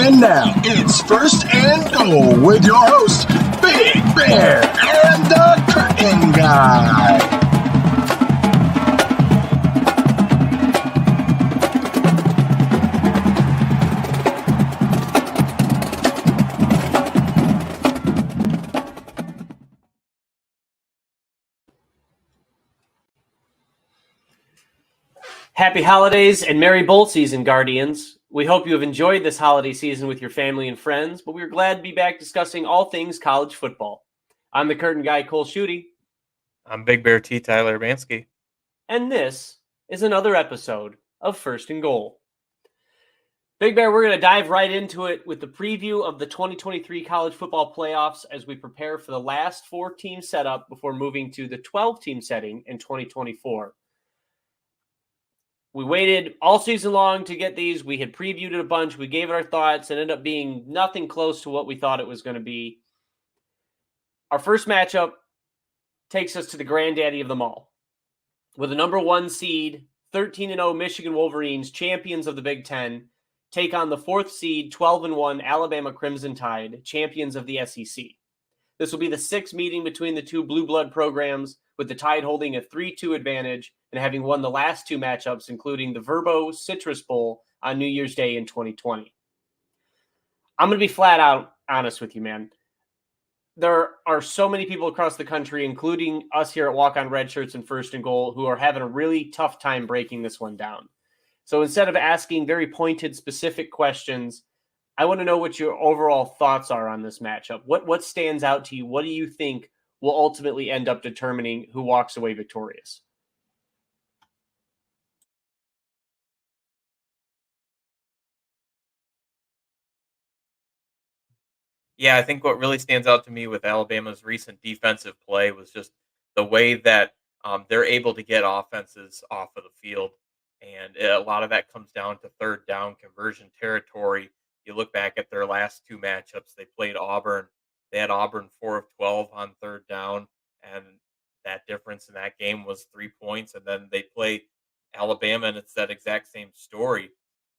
And now, it's First and Goal with your host, Big Bear and the Curtain Guy. Happy holidays and Merry Bowl season, Guardians. We hope you have enjoyed this holiday season with your family and friends, but we're glad to be back discussing all things college football. I'm the curtain guy, Cole Schutte, I'm Big Bear T. Tyler Bansky. and this is another episode of First and Goal. Big Bear, we're going to dive right into it with the preview of the 2023 college football playoffs as we prepare for the last 4-team setup before moving to the 12-team setting in 2024. We waited all season long to get these. We had previewed it a bunch. We gave it our thoughts and ended up being nothing close to what we thought it was going to be. Our first matchup takes us to the granddaddy of them all. With the number 1 seed, 13-0 Michigan Wolverines, champions of the Big Ten, take on the 4th seed, 12-1 Alabama Crimson Tide, champions of the SEC. This will be the 6th meeting between the two blue blood programs, with the Tide holding a 3-2 advantage and having won the last 2 matchups, including the Verbo Citrus Bowl on New Year's Day in 2020. I'm going to be flat out honest with you, man. There are so many people across the country, including us here at Walk On Red Shirts and First and Goal, who are having a really tough time breaking this one down. So instead of asking very pointed, specific questions, I want to know what your overall thoughts are on this matchup. What stands out to you? What do you think will ultimately end up determining who walks away victorious? Yeah, I think what really stands out to me with Alabama's recent defensive play was just the way that they're able to get offenses off of the field. And a lot of that comes down to third down conversion territory. You look back at their last 2 matchups, they played Auburn. They had Auburn 4 of 12 on third down. And that difference in that game was 3 points. And then they play Alabama, and it's that exact same story.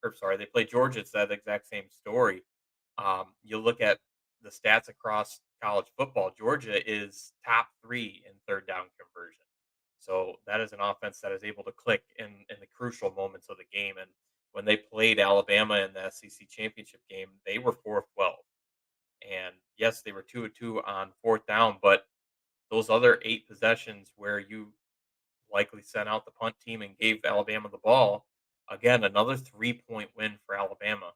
Or sorry, they play Georgia, it's that exact same story. You look at the stats across college football, Georgia is top 3 in third down conversion. So that is an offense that is able to click in the crucial moments of the game. And when they played Alabama in the SEC championship game, they were 4 of 12. And yes, they were 2 of 2 on fourth down, but those other 8 possessions where you likely sent out the punt team and gave Alabama the ball, again, another 3-point win for Alabama.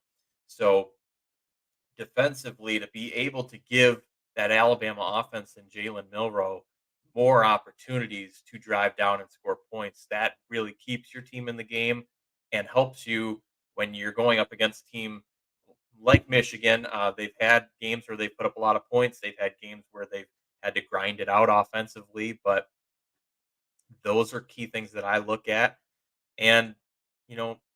So defensively, to be able to give that Alabama offense and Jalen Milroe more opportunities to drive down and score points, that really keeps your team in the game and helps you when you're going up against a team like Michigan. They've had games where they put up a lot of points. They've had games where they've had to grind it out offensively, but those are key things that I look at. And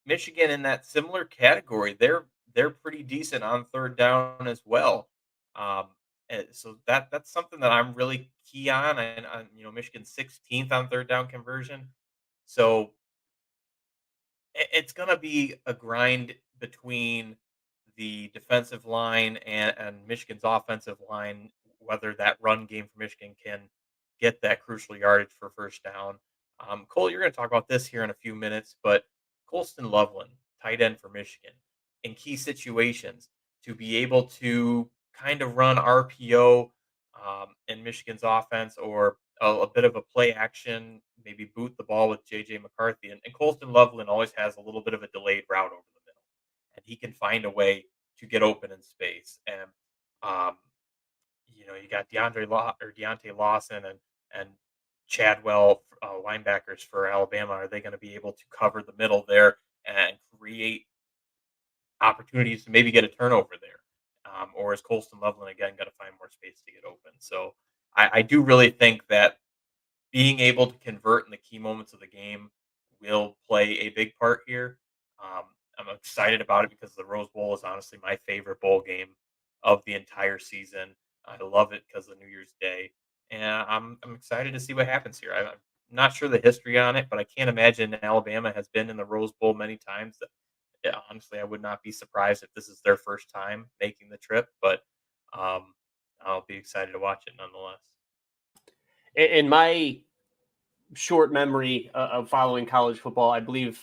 Michigan in that similar category, they're pretty decent on third down as well. And so that's something that I'm really key on. And Michigan 16th on third down conversion. So it's gonna be a grind between the defensive line and Michigan's offensive line, whether that run game for Michigan can get that crucial yardage for first down. Cole, you're going to talk about this here in a few minutes, but Colston Loveland, tight end for Michigan, in key situations to be able to kind of run RPO in Michigan's offense or a bit of a play action, maybe boot the ball with J.J. McCarthy. And Colston Loveland always has a little bit of a delayed route over the middle, and he can find a way to get open in space. And you got Deontay Lawson and Chadwell, linebackers for Alabama. Are they going to be able to cover the middle there and create opportunities to maybe get a turnover there? Or is Colston Loveland again going to find more space to get open? So I do really think that being able to convert in the key moments of the game will play a big part here. I'm excited about it because the Rose Bowl is honestly my favorite bowl game of the entire season. I love it because of New Year's Day, and I'm excited to see what happens here. I'm not sure the history on it, but I can't imagine Alabama has been in the Rose Bowl many times. yeah, honestly, I would not be surprised if this is their first time making the trip, but I'll be excited to watch it nonetheless. In my short memory of following college football, I believe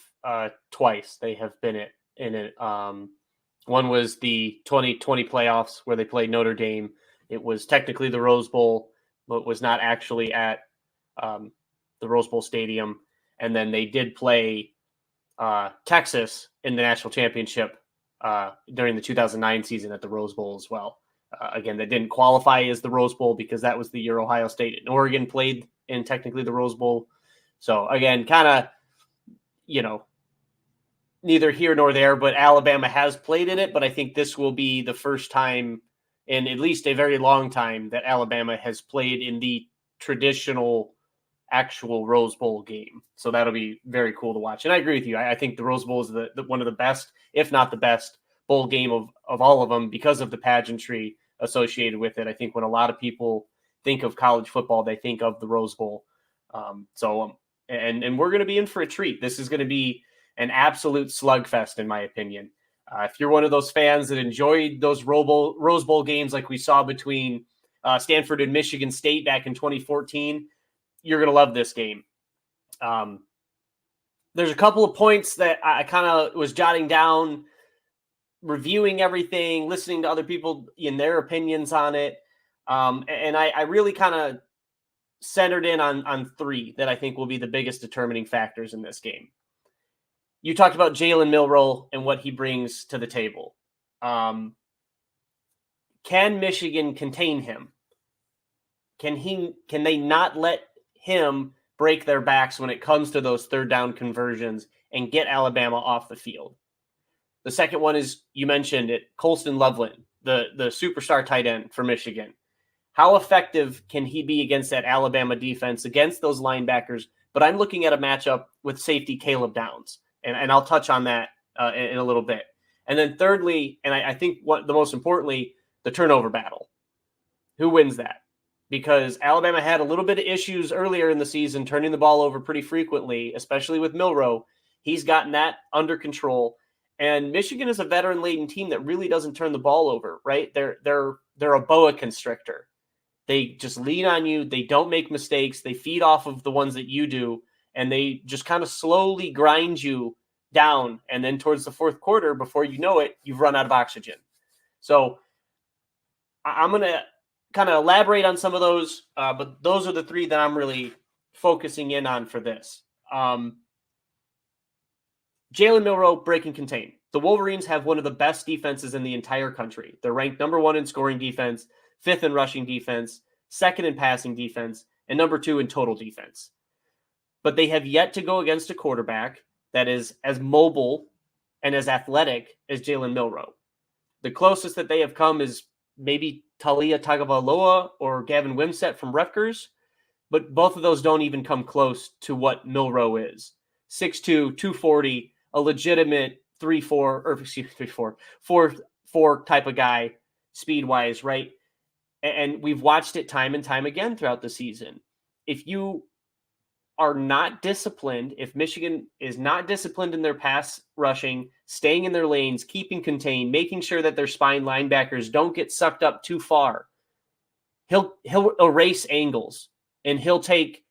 twice they have been in it. One was the 2020 playoffs where they played Notre Dame. It was technically the Rose Bowl, but was not actually at the Rose Bowl stadium. And then they did play Texas in the national championship during the 2009 season at the Rose Bowl as well. Again, that didn't qualify as the Rose Bowl because that was the year Ohio State and Oregon played in technically the Rose Bowl. So again, kind of, neither here nor there, but Alabama has played in it. But I think this will be the first time in at least a very long time that Alabama has played in the traditional actual Rose Bowl game. So that'll be very cool to watch. And I agree with you. I think the Rose Bowl is the one of the best, if not the best, bowl game of all of them because of the pageantry associated with it. I think when a lot of people think of college football, they think of the Rose Bowl. And we're going to be in for a treat. This is going to be an absolute slugfest, in my opinion. If you're one of those fans that enjoyed those Rose Bowl games like we saw between Stanford and Michigan State back in 2014, you're going to love this game. There's a couple of points that I kind of was jotting down, reviewing everything, listening to other people in their opinions on it. And I really kind of centered in on three that I think will be the biggest determining factors in this game. You talked about Jalen Milroe and what he brings to the table. Can Michigan contain him? Can they not let him break their backs when it comes to those third down conversions and get Alabama off the field? The second one is, you mentioned it, Colston Loveland, the superstar tight end for Michigan. How effective can he be against that Alabama defense, against those linebackers? But I'm looking at a matchup with safety Caleb Downs, and I'll touch on that in a little bit. And then thirdly, and I think the most importantly, the turnover battle. Who wins that? Because Alabama had a little bit of issues earlier in the season, turning the ball over pretty frequently, especially with Milroe. He's gotten that under control. And Michigan is a veteran-laden team that really doesn't turn the ball over, right? They're a boa constrictor. They just lean on you. They don't make mistakes. They feed off of the ones that you do, and they just kind of slowly grind you down. And then towards the fourth quarter, before you know it, you've run out of oxygen. So I'm going to kind of elaborate on some of those, but those are the three that I'm really focusing in on for this. Jalen Milroe, break and contain. The Wolverines have one of the best defenses in the entire country. They're ranked number 1 in scoring defense, 5th in rushing defense, 2nd in passing defense, and number 2 in total defense. But they have yet to go against a quarterback that is as mobile and as athletic as Jalen Milroe. The closest that they have come is maybe Talia Tagovailoa or Gavin Wimsatt from Rutgers, but both of those don't even come close to what Milroe is. 6'2", 240, a legitimate 4 type of guy, speed-wise, right? And we've watched it time and time again throughout the season. If you are not disciplined, if Michigan is not disciplined in their pass rushing, staying in their lanes, keeping contained, making sure that their spine linebackers don't get sucked up too far, he'll erase angles, and he'll take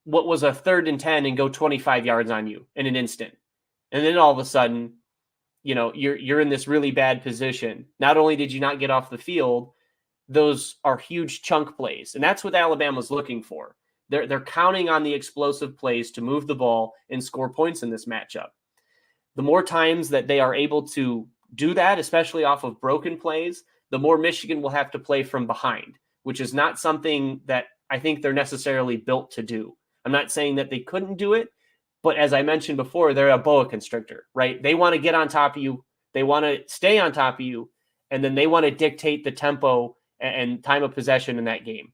what was a 3rd and 10 and go 25 yards on you in an instant. And then all of a sudden, you're in this really bad position. Not only did you not get off the field, those are huge chunk plays. And that's what Alabama's looking for. They're counting on the explosive plays to move the ball and score points in this matchup. The more times that they are able to do that, especially off of broken plays, the more Michigan will have to play from behind, which is not something that I think they're necessarily built to do. I'm not saying that they couldn't do it, but as I mentioned before, they're a boa constrictor, right? They want to get on top of you. They want to stay on top of you, and then they want to dictate the tempo and time of possession in that game.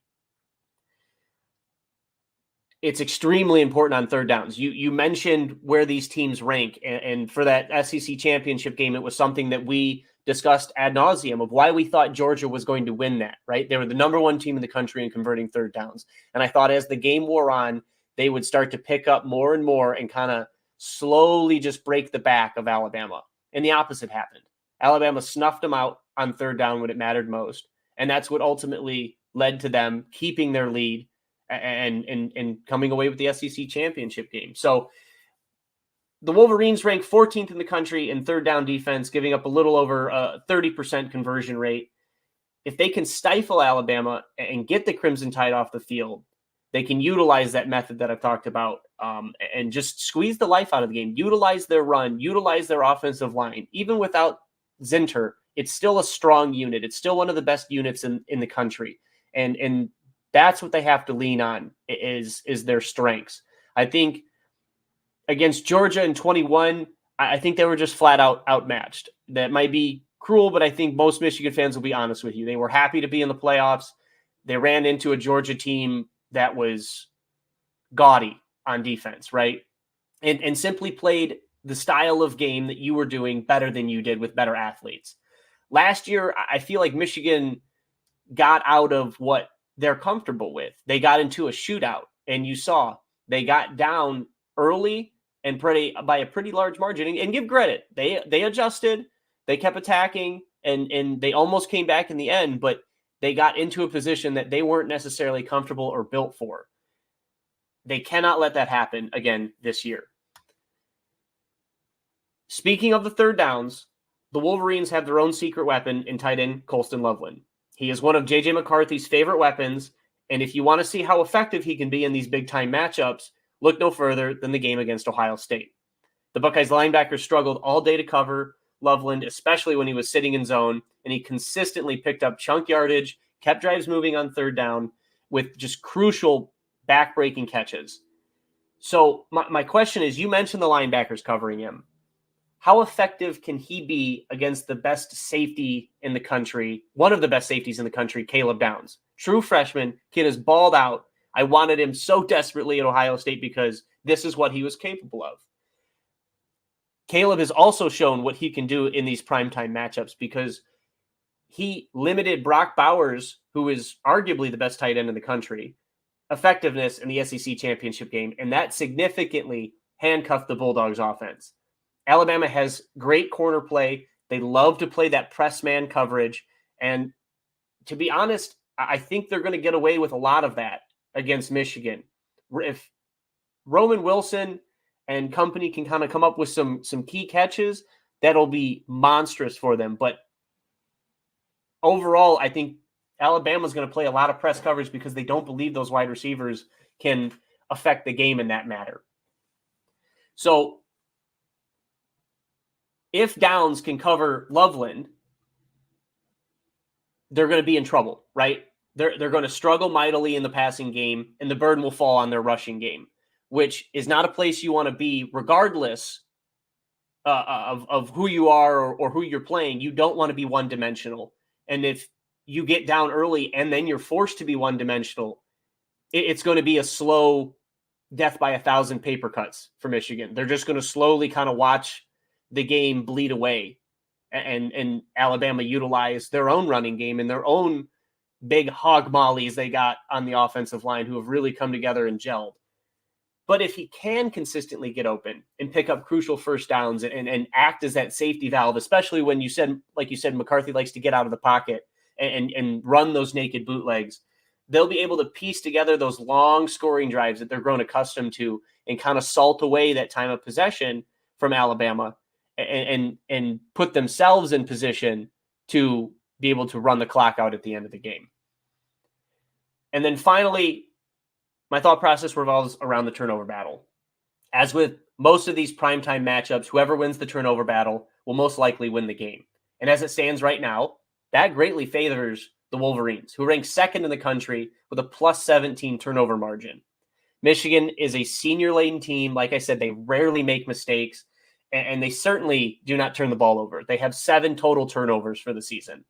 It's extremely important on third downs. You mentioned where these teams rank, and for that SEC championship game, it was something that we discussed ad nauseum of why we thought Georgia was going to win that, right? They were the number 1 team in the country in converting third downs. And I thought as the game wore on, they would start to pick up more and more and kind of slowly just break the back of Alabama. and the opposite happened. Alabama snuffed them out on third down when it mattered most, and that's what ultimately led to them keeping their lead and coming away with the SEC championship game. So the Wolverines rank 14th in the country in third down defense, giving up a little over a 30% conversion rate. If they can stifle Alabama and get the Crimson Tide off the field, they can utilize that method that I've talked about and just squeeze the life out of the game, utilize their run, utilize their offensive line. Even without Zinter, it's still a strong unit. It's still one of the best units in the country. And that's what they have to lean on is their strengths. I think against Georgia in 21, I think they were just flat out outmatched. That might be cruel, but I think most Michigan fans will be honest with you. They were happy to be in the playoffs. They ran into a Georgia team that was gaudy on defense, right? And simply played the style of game that you were doing better than you did with better athletes. Last year, I feel like Michigan got out of what they're comfortable with. They got into a shootout, and you saw they got down early and by a pretty large margin. And give credit, they adjusted, they kept attacking, and they almost came back in the end, but they got into a position that they weren't necessarily comfortable or built for. They cannot let that happen again this year. Speaking of the third downs, the Wolverines have their own secret weapon in tight end Colston Loveland. He is one of J.J. McCarthy's favorite weapons, and if you want to see how effective he can be in these big-time matchups, look no further than the game against Ohio State. The Buckeyes linebackers struggled all day to cover Loveland, especially when he was sitting in zone, and he consistently picked up chunk yardage, kept drives moving on third down with just crucial back-breaking catches. So my question is, you mentioned the linebackers covering him. How effective can he be against the best safety in the country, one of the best safeties in the country, Caleb Downs? True freshman, kid is balled out. I wanted him so desperately at Ohio State because this is what he was capable of. Caleb has also shown what he can do in these primetime matchups because he limited Brock Bowers, who is arguably the best tight end in the country, effectiveness in the SEC championship game, and that significantly handcuffed the Bulldogs offense. Alabama has great corner play. They love to play that press man coverage. And to be honest, I think they're going to get away with a lot of that against Michigan. If Roman Wilson and company can kind of come up with some key catches, that'll be monstrous for them. But overall, I think Alabama's going to play a lot of press coverage because they don't believe those wide receivers can affect the game in that matter. So if Downs can cover Loveland, they're going to be in trouble, right? They're going to struggle mightily in the passing game, and the burden will fall on their rushing game, which is not a place you want to be regardless of who you are or who you're playing. You don't want to be one-dimensional. And if you get down early and then you're forced to be one-dimensional, it's going to be a slow death by 1,000 paper cuts for Michigan. They're just going to slowly kind of watch the game bleed away, and Alabama utilize their own running game and their own big hog mollies they got on the offensive line who have really come together and gelled. But if he can consistently get open and pick up crucial first downs and act as that safety valve, especially when like you said, McCarthy likes to get out of the pocket and run those naked bootlegs, they'll be able to piece together those long scoring drives that they're grown accustomed to and kind of salt away that time of possession from Alabama and put themselves in position to be able to run the clock out at the end of the game. And then finally, my thought process revolves around the turnover battle. As with most of these primetime matchups, whoever wins the turnover battle will most likely win the game. And as it stands right now, that greatly favors the Wolverines, who rank second in the country with a plus 17 turnover margin. Michigan is a senior-laden team. Like I said, they rarely make mistakes, and they certainly do not turn the ball over. They have 7 total turnovers for the season.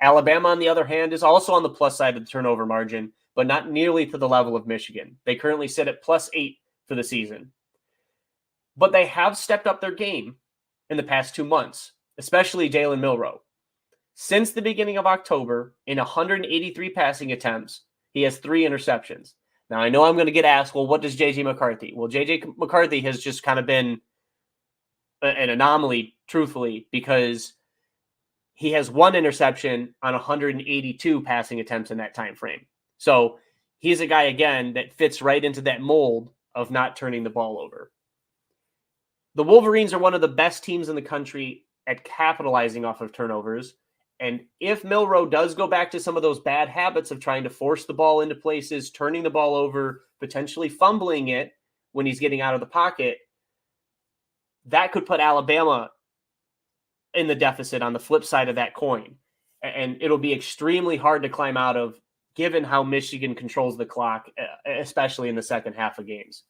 Alabama, on the other hand, is also on the plus side of the turnover margin, but not nearly to the level of Michigan. They currently sit at plus 8 for the season. But they have stepped up their game in the past 2 months, especially Jalen Milroe. Since the beginning of October, in 183 passing attempts, he has 3 interceptions. Now, I know I'm going to get asked, well, what does J.J. McCarthy? Well, J.J. McCarthy has just kind of been an anomaly truthfully, because he has 1 interception on 182 passing attempts in that time frame. So he's a guy, again, that fits right into that mold of not turning the ball over. The Wolverines are one of the best teams in the country at capitalizing off of turnovers. And if Milroe does go back to some of those bad habits of trying to force the ball into places, turning the ball over, potentially fumbling it when he's getting out of the pocket, that could put Alabama in the deficit on the flip side of that coin. And it'll be extremely hard to climb out of, given how Michigan controls the clock, especially in the second half of games.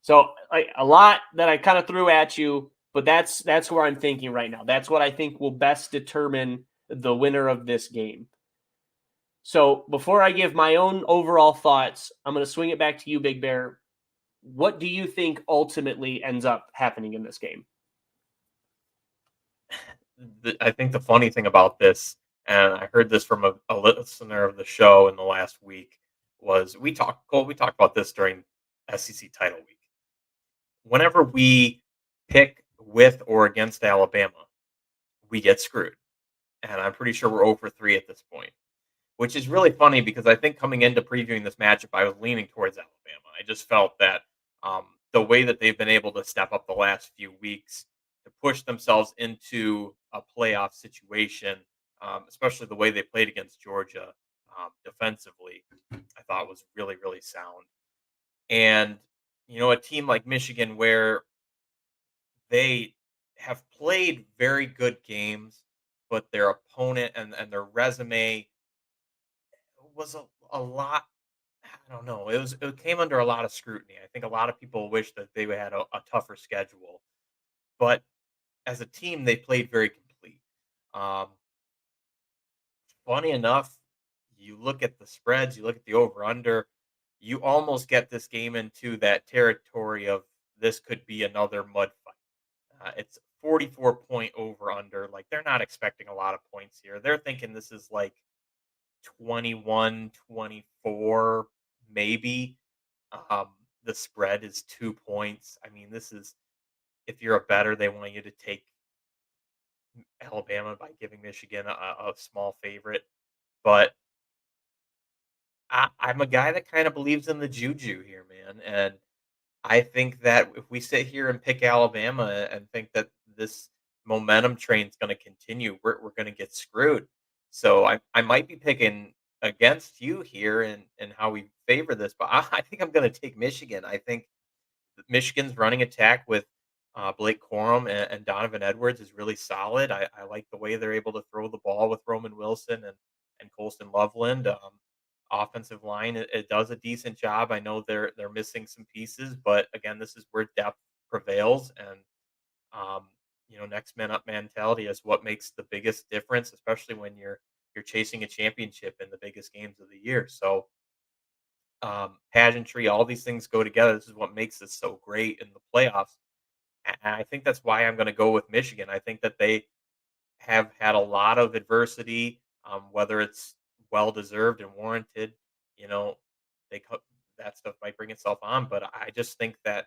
So a lot that I kind of threw at you, but that's where I'm thinking right now. That's what I think will best determine the winner of this game. So before I give my own overall thoughts, I'm going to swing it back to you, Big Bear. What do you think ultimately ends up happening in this game? I think the funny thing about this, and I heard this from a listener of the show in the last week, was we talked about this during SEC title week. Whenever we pick with or against Alabama, we get screwed. And I'm pretty sure we're 0 for 3 at this point, which is really funny because I think coming into previewing this matchup, I was leaning towards Alabama. I just felt that the way that they've been able to step up the last few weeks to push themselves into a playoff situation, especially the way they played against Georgia defensively, I thought was really, really sound. And, a team like Michigan where they have played very good games, but their opponent and their resume was a lot. I don't know. It came under a lot of scrutiny. I think a lot of people wish that they had a tougher schedule, but as a team, they played very complete. Um, Funny enough, you look at the spreads, you look at the over under, you almost get this game into that territory of this could be another mud fight. It's 44-point over under. Like they're not expecting a lot of points here. They're thinking this is like 21-24, maybe. Um, the spread is 2 points. I mean, this is, if you're a better, they want you to take Alabama by giving Michigan a small favorite. But I'm a guy that kind of believes in the juju here, man. And I think that if we sit here and pick Alabama and think that this momentum train is going to continue, we're going to get screwed. So I might be picking against you here and how we favor this, but I think I'm going to take Michigan. I think Michigan's running attack with Blake Corum and Donovan Edwards is really solid. I like the way they're able to throw the ball with Roman Wilson and Colston Loveland. Offensive line, it does a decent job. I know they're missing some pieces, but again, this is where depth prevails, and next man up mentality is what makes the biggest difference, especially when you're chasing a championship in the biggest games of the year. So pageantry, all these things go together. This is what makes this so great in the playoffs. And I think that's why I'm going to go with Michigan. I think that they have had a lot of adversity, whether it's well deserved and warranted. You know, that stuff might bring itself on, but I just think that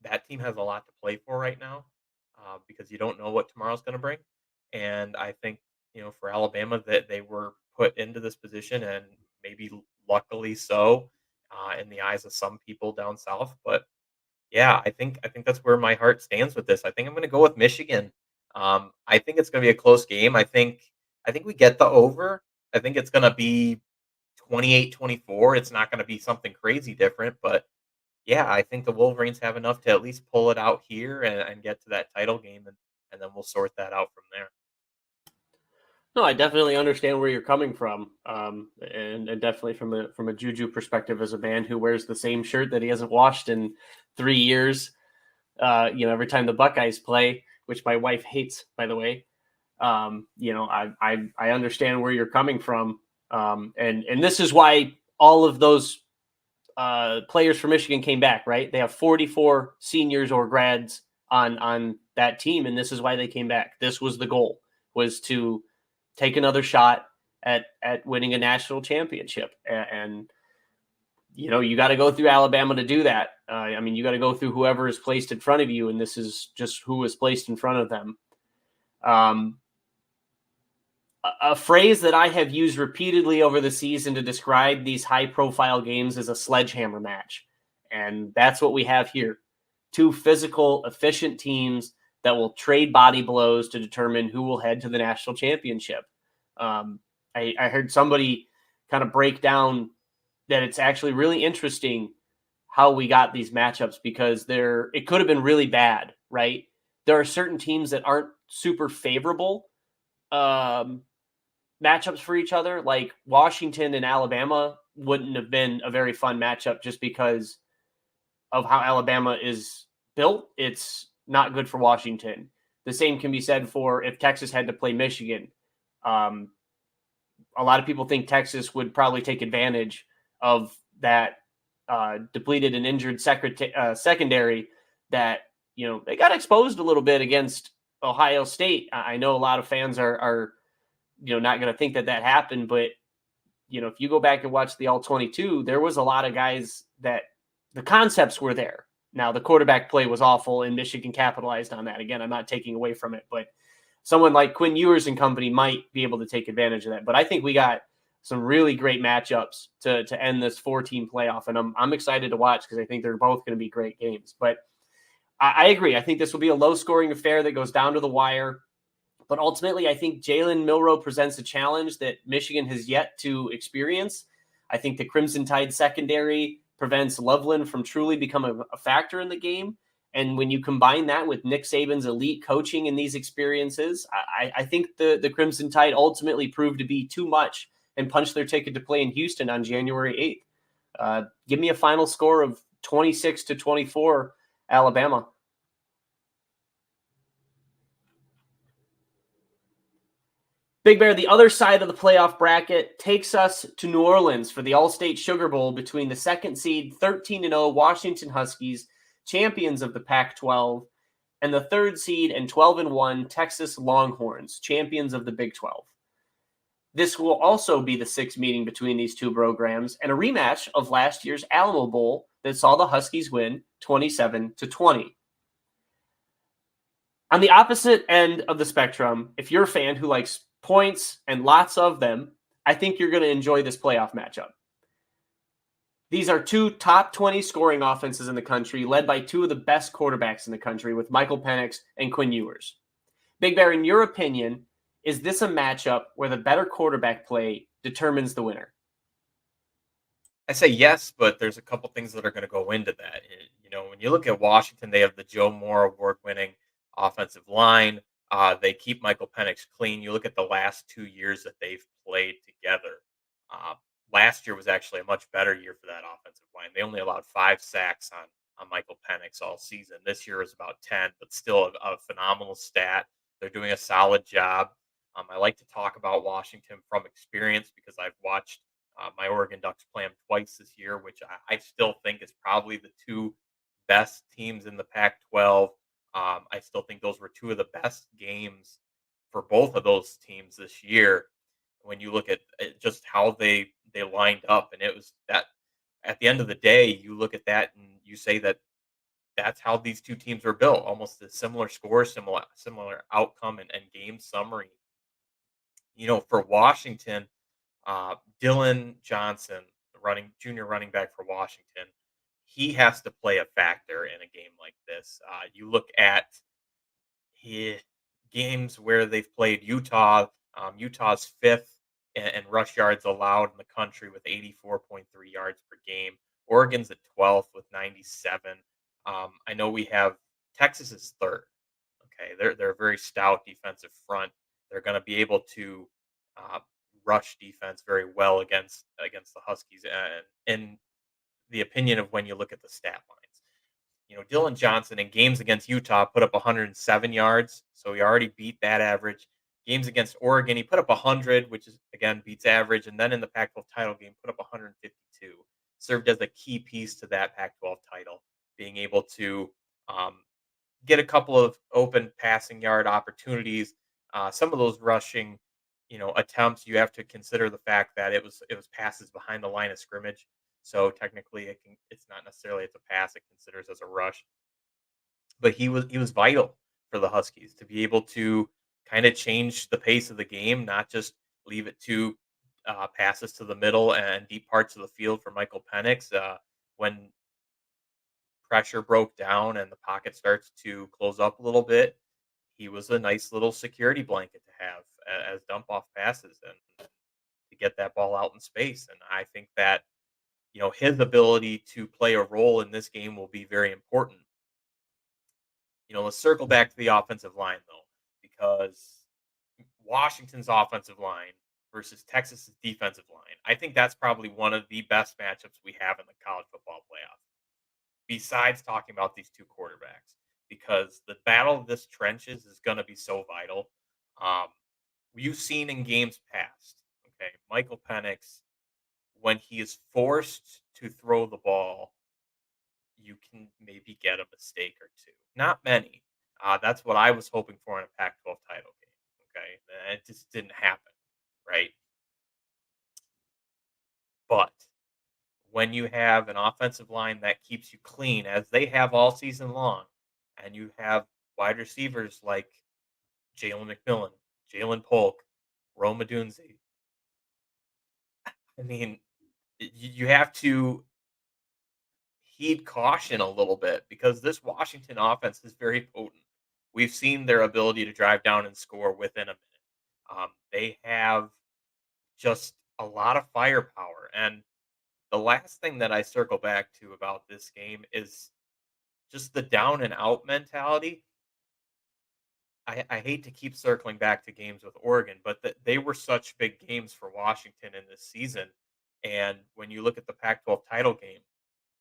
that team has a lot to play for right now because you don't know what tomorrow's going to bring. And I think for Alabama that they were put into this position, and maybe luckily so, in the eyes of some people down south. But yeah, I think that's where my heart stands with this. I think I'm going to go with Michigan. I think it's going to be a close game. I think we get the over. I think it's going to be 28-24. It's not going to be something crazy different, but yeah, I think the Wolverines have enough to at least pull it out here and get to that title game, and then we'll sort that out from there. No, I definitely understand where you're coming from, and definitely from a Juju perspective, as a man who wears the same shirt that he hasn't washed in 3 years. Every time the Buckeyes play, which my wife hates, by the way. I understand where you're coming from, and this is why all of those players from Michigan came back. Right, they have 44 seniors or grads on that team, and this is why they came back. This was the goal, was to take another shot at winning a national championship. And You got to go through Alabama to do that. I mean, you got to go through whoever is placed in front of you, and this is just who was placed in front of them. A phrase that I have used repeatedly over the season to describe these high-profile games is a sledgehammer match, and that's what we have here. Two physical, efficient teams that will trade body blows to determine who will head to the national championship. I heard somebody kind of break down that it's actually really interesting how we got these matchups because it could have been really bad, right? There are certain teams that aren't super favorable matchups for each other. Like Washington and Alabama wouldn't have been a very fun matchup just because of how Alabama is built. It's not good for Washington. The same can be said for if Texas had to play Michigan. A lot of people think Texas would probably take advantage of that depleted and injured secondary that, they got exposed a little bit against Ohio State. I know a lot of fans are not going to think that happened, but if you go back and watch the All-22, there was a lot of guys that the concepts were there. Now, the quarterback play was awful, and Michigan capitalized on that. Again, I'm not taking away from it, but someone like Quinn Ewers and company might be able to take advantage of that. But I think we got some really great matchups to end this 4-team playoff, and I'm excited to watch because I think they're both going to be great games. But I agree. I think this will be a low-scoring affair that goes down to the wire. But ultimately, I think Jalen Milroe presents a challenge that Michigan has yet to experience. I think the Crimson Tide secondary prevents Loveland from truly becoming a factor in the game. And when you combine that with Nick Saban's elite coaching in these experiences, I think the Crimson Tide ultimately proved to be too much and punched their ticket to play in Houston on January 8th. Give me a final score of 26-24, Alabama. Big Bear, the other side of the playoff bracket takes us to New Orleans for the All-State Sugar Bowl between the second seed 13-0 Washington Huskies, champions of the Pac-12, and the third seed and 12-1 Texas Longhorns, champions of the Big 12. This will also be the sixth meeting between these two programs and a rematch of last year's Alamo Bowl that saw the Huskies win 27-20. On the opposite end of the spectrum, if you're a fan who likes points and lots of them, I think you're going to enjoy this playoff matchup. These are two top 20 scoring offenses in the country, led by two of the best quarterbacks in the country with Michael Penix and Quinn Ewers. Big Bear, in your opinion, is this a matchup where the better quarterback play determines the winner? I say yes, but there's a couple things that are going to go into that. When you look at Washington, they have the Joe Moore award-winning offensive line. They keep Michael Penix clean. You look at the last 2 years that they've played together. Last year was actually a much better year for that offensive line. They only allowed 5 sacks on Michael Penix all season. This year is about 10, but still a phenomenal stat. They're doing a solid job. I like to talk about Washington from experience because I've watched my Oregon Ducks play them twice this year, which I still think is probably the two best teams in the Pac-12. I still think those were two of the best games for both of those teams this year. When you look at just how they lined up, and it was that at the end of the day, you look at that and you say that that's how these two teams were built, almost a similar score, similar outcome, and game summary. For Washington, Dylan Johnson, the junior running back for Washington, he has to play a factor in a game like this. You look at games where they've played Utah. Utah's fifth in rush yards allowed in the country with 84.3 yards per game. Oregon's at 12th with 97. I know we have Texas is third. Okay, they're a very stout defensive front. They're going to be able to rush defense very well against the Huskies, and in the opinion of when you look at the stat lines. Dylan Johnson in games against Utah put up 107 yards, so he already beat that average. Games against Oregon, he put up 100, which is again beats average, and then in the Pac-12 title game, put up 152. Served as a key piece to that Pac-12 title, being able to get a couple of open passing yard opportunities. Some of those rushing, attempts, you have to consider the fact that it was passes behind the line of scrimmage. So technically, it's not necessarily it's a pass; it considers as a rush. But he was vital for the Huskies to be able to kind of change the pace of the game, not just leave it to passes to the middle and deep parts of the field for Michael Penix. When pressure broke down and the pocket starts to close up a little bit, he was a nice little security blanket to have as dump off passes and to get that ball out in space. And I think that his ability to play a role in this game will be very important. Let's circle back to the offensive line though, because Washington's offensive line versus Texas's defensive line, I think that's probably one of the best matchups we have in the college football playoff. Besides talking about these two quarterbacks, because the battle of this trenches is going to be so vital. Um, you've seen in games past, okay, Michael Penix, when he is forced to throw the ball, you can maybe get a mistake or two. Not many. That's what I was hoping for in a Pac-12 title game. Okay, and it just didn't happen, right? But when you have an offensive line that keeps you clean, as they have all season long, and you have wide receivers like Jalen McMillan, Jalen Polk, Rome Odunze, I mean, you have to heed caution a little bit because this Washington offense is very potent. We've seen their ability to drive down and score within a minute. They have just a lot of firepower. And the last thing that I circle back to about this game is just the down and out mentality. I hate to keep circling back to games with Oregon, but they were such big games for Washington in this season. And when you look at the Pac 12 title game,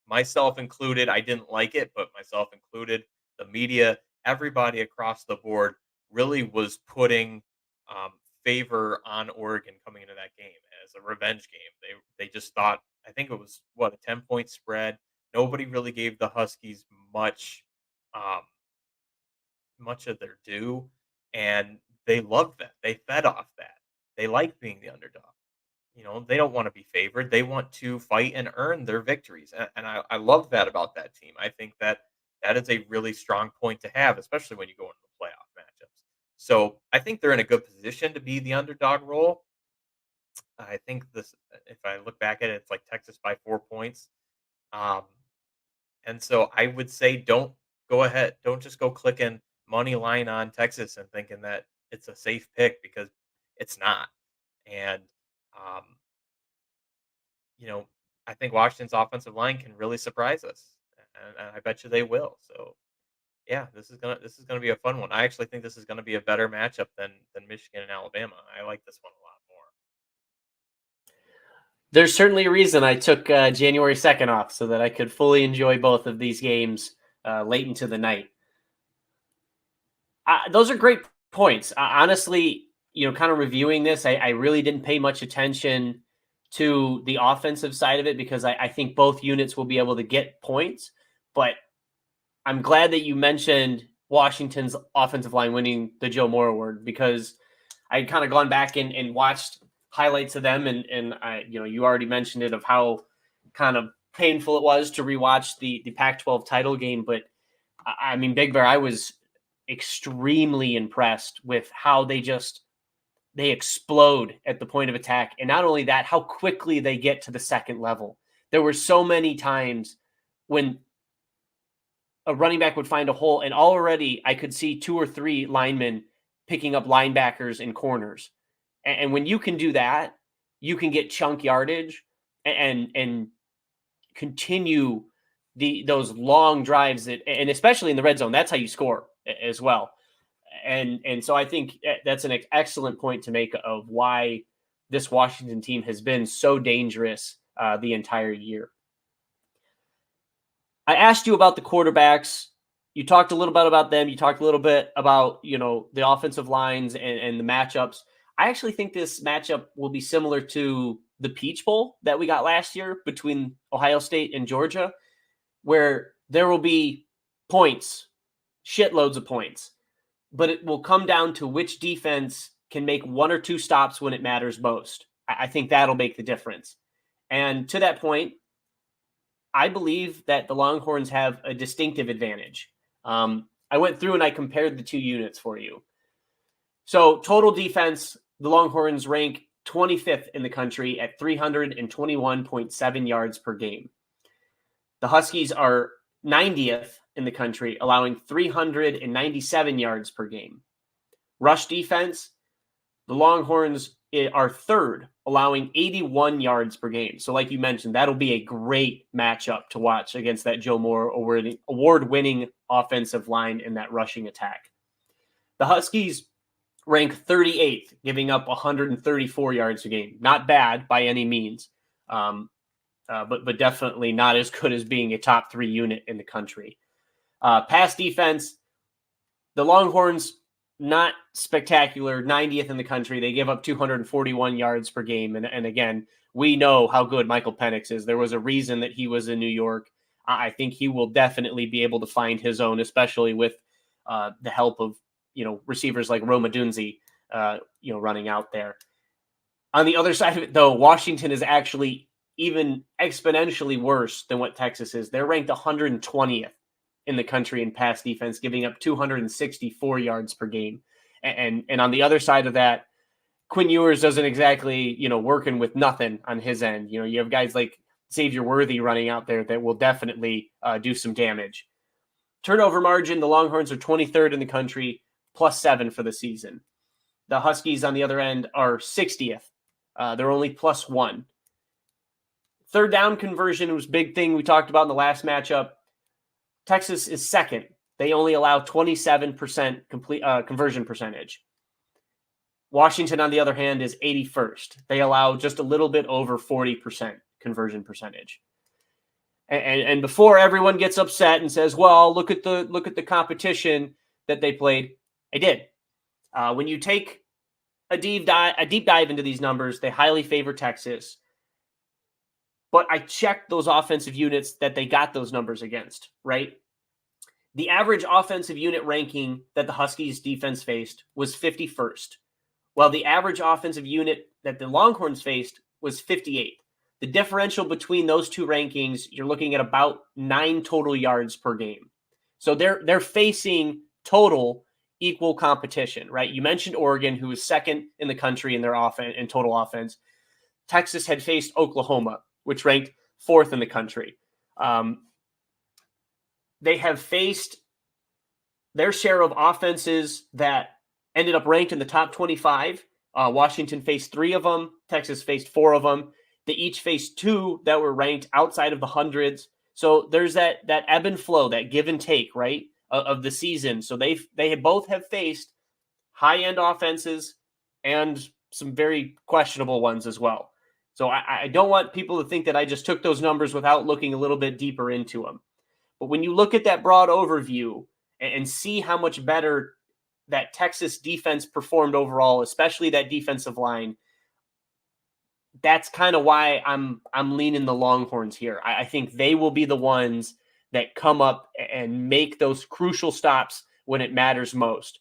myself included, I didn't like it, but myself included, the media, everybody across the board really was putting um, favor on Oregon coming into that game as a revenge game. They just thought, I think it was what, a 10-point spread. Nobody really gave the Huskies um, much of their due, and they loved that. They fed off that. They like being the underdog. They don't want to be favored. They want to fight and earn their victories. And I love that about that team. I think that that is a really strong point to have, especially when you go into the playoff matchups. So I think they're in a good position to be the underdog role. I think this, if I look back at it, it's like Texas by 4 points. Um, and so I would say don't go ahead. Don't just go clicking money line on Texas and thinking that it's a safe pick because it's not. And um, you know, I think Washington's offensive line can really surprise us, and I bet you they will. So yeah, this is gonna be a fun one. I actually think this is gonna be a better matchup than Michigan and Alabama. I like this one a lot more. There's certainly a reason I took January 2nd off so that I could fully enjoy both of these games late into the night. Those are great points. Honestly, kind of reviewing this, I really didn't pay much attention to the offensive side of it because I think both units will be able to get points. But I'm glad that you mentioned Washington's offensive line winning the Joe Moore Award because I'd kind of gone back and watched highlights of them, and you already mentioned it of how kind of painful it was to rewatch the Pac-12 title game. But I mean, Big Bear, I was extremely impressed with how they explode at the point of attack. And not only that, how quickly they get to the second level. There were so many times when a running back would find a hole and already I could see 2 or 3 linemen picking up linebackers and corners. And when you can do that, you can get chunk yardage and continue those long drives and especially in the red zone, that's how you score as well. And so I think that's an excellent point to make of why this Washington team has been so dangerous the entire year. I asked you about the quarterbacks. You talked a little bit about them. You talked a little bit about, the offensive lines and the matchups. I actually think this matchup will be similar to the Peach Bowl that we got last year between Ohio State and Georgia, where there will be points, shitloads of points, but it will come down to which defense can make 1 or 2 stops when it matters most. I think that'll make the difference. And to that point, I believe that the Longhorns have a distinctive advantage. I went through and I compared the two units for you. So total defense, the Longhorns rank 25th in the country at 321.7 yards per game. The Huskies are 90th in the country, allowing 397 yards per game. Rush defense, the Longhorns are third, allowing 81 yards per game. So, like you mentioned, that'll be a great matchup to watch against that Joe Moore award-winning offensive line in that rushing attack. The Huskies rank 38th, giving up 134 yards a game. Not bad by any means, but definitely not as good as being a top 3 unit in the country. Pass defense, the Longhorns, not spectacular, 90th in the country. They give up 241 yards per game. And again, we know how good Michael Penix is. There was a reason that he was in New York. I think he will definitely be able to find his own, especially with the help of receivers like Roma Dunzi, running out there. On the other side of it, though, Washington is actually even exponentially worse than what Texas is. They're ranked 120th in the country in pass defense, giving up 264 yards per game. And on the other side of that, Quinn Ewers doesn't exactly, working with nothing on his end. You have guys like Xavier Worthy running out there that will definitely do some damage. Turnover margin, the Longhorns are 23rd in the country, +7 for the season. The Huskies, on the other end, are 60th. They're only +1. Third down conversion was a big thing we talked about in the last matchup. Texas is second. They only allow 27% complete conversion percentage. Washington, on the other hand, is 81st. They allow just a little bit over 40% conversion percentage. And before everyone gets upset and says, "Well, look at the competition that they played," I did. When you take a deep dive into these numbers, they highly favor Texas. But I checked those offensive units that they got those numbers against, right? The average offensive unit ranking that the Huskies defense faced was 51st, while the average offensive unit that the Longhorns faced was 58th. The differential between those two rankings, you're looking at about 9 total yards per game. So they're facing total equal competition, right? You mentioned Oregon, who is second in the country in their offense in total offense. Texas had faced Oklahoma, which ranked 4th in the country. They have faced their share of offenses that ended up ranked in the top 25. Washington faced 3 of them. Texas faced 4 of them. They each faced 2 that were ranked outside of the hundreds. So there's that ebb and flow, that give and take, right, of the season. So they both have faced high-end offenses and some very questionable ones as well. So I don't want people to think that I just took those numbers without looking a little bit deeper into them. But when you look at that broad overview and see how much better that Texas defense performed overall, especially that defensive line, that's kind of why I'm leaning the Longhorns here. I think they will be the ones that come up and make those crucial stops when it matters most.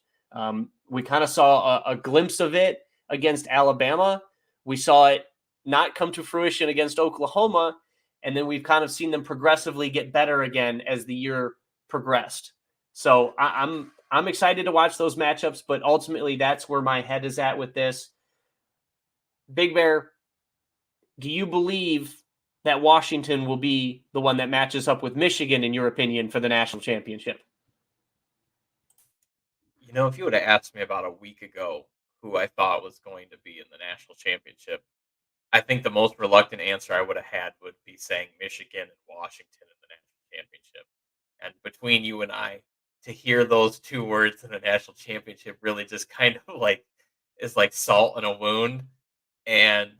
We kind of saw a glimpse of it against Alabama. We saw it not come to fruition against Oklahoma. And then we've kind of seen them progressively get better again as the year progressed. So I'm excited to watch those matchups, but ultimately that's where my head is at with this. Big Bear, do you believe that Washington will be the one that matches up with Michigan, in your opinion, for the national championship? If you would have asked me about a week ago who I thought was going to be in the national championship, I think the most reluctant answer I would have had would be saying Michigan and Washington in the national championship. And between you and I, to hear those 2 words in the national championship really just kind of like is like salt in a wound. And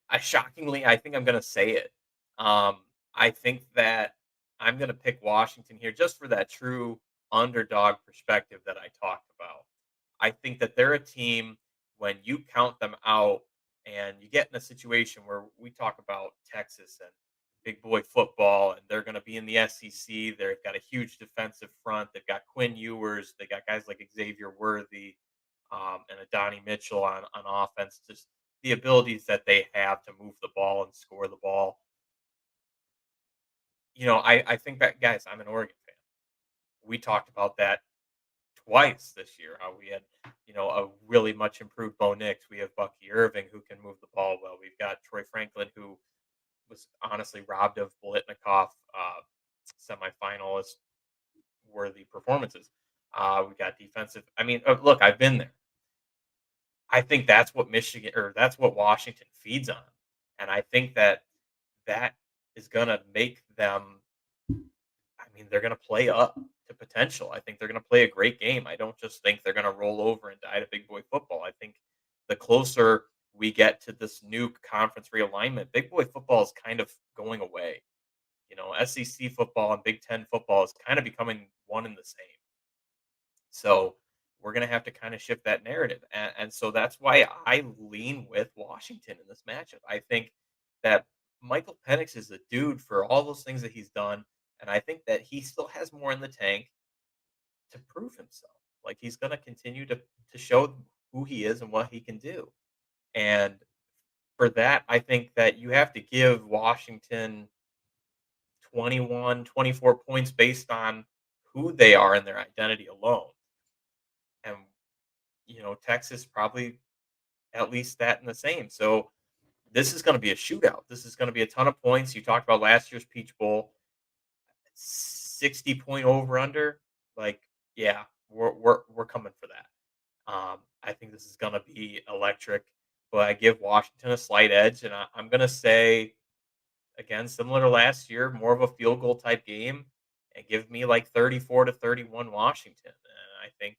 I think I'm going to say it. I think that I'm going to pick Washington here just for that true underdog perspective that I talked about. I think that they're a team when you count them out and you get in a situation where we talk about Texas and big boy football, and they're going to be in the SEC. They've got a huge defensive front. They've got Quinn Ewers. They got guys like Xavier Worthy and Adonai Mitchell on offense. Just the abilities that they have to move the ball and score the ball. I think that, guys, I'm an Oregon fan. We talked about that twice this year, how we had, a really much improved Bo Nix. We have Bucky Irving, who can move the ball well. We've got Troy Franklin, who was honestly robbed of Bolitnikoff semifinalist worthy performances. We got defensive. I mean, look, I've been there. I think that's what that's what Washington feeds on. And I think that is going to make them, I mean, they're going to play up to potential. I think they're going to play a great game. I don't just think they're going to roll over and die to big boy football. I think the closer we get to this new conference realignment, big boy football is kind of going away. SEC football and Big Ten football is kind of becoming one and the same. So we're going to have to kind of shift that narrative. And so that's why I lean with Washington in this matchup. I think that Michael Penix is a dude for all those things that he's done. And I think that he still has more in the tank to prove himself. Like, he's going to continue to show who he is and what he can do. And for that, I think that you have to give Washington 21, 24 points based on who they are and their identity alone. And, Texas probably at least that and the same. So this is going to be a shootout. This is going to be a ton of points. You talked about last year's Peach Bowl, 60-point over under. Like, yeah, we're coming for that. I think this is going to be electric, but I give Washington a slight edge, and I'm going to say, again, similar to last year, more of a field goal type game, and give me like 34-31 Washington. And I think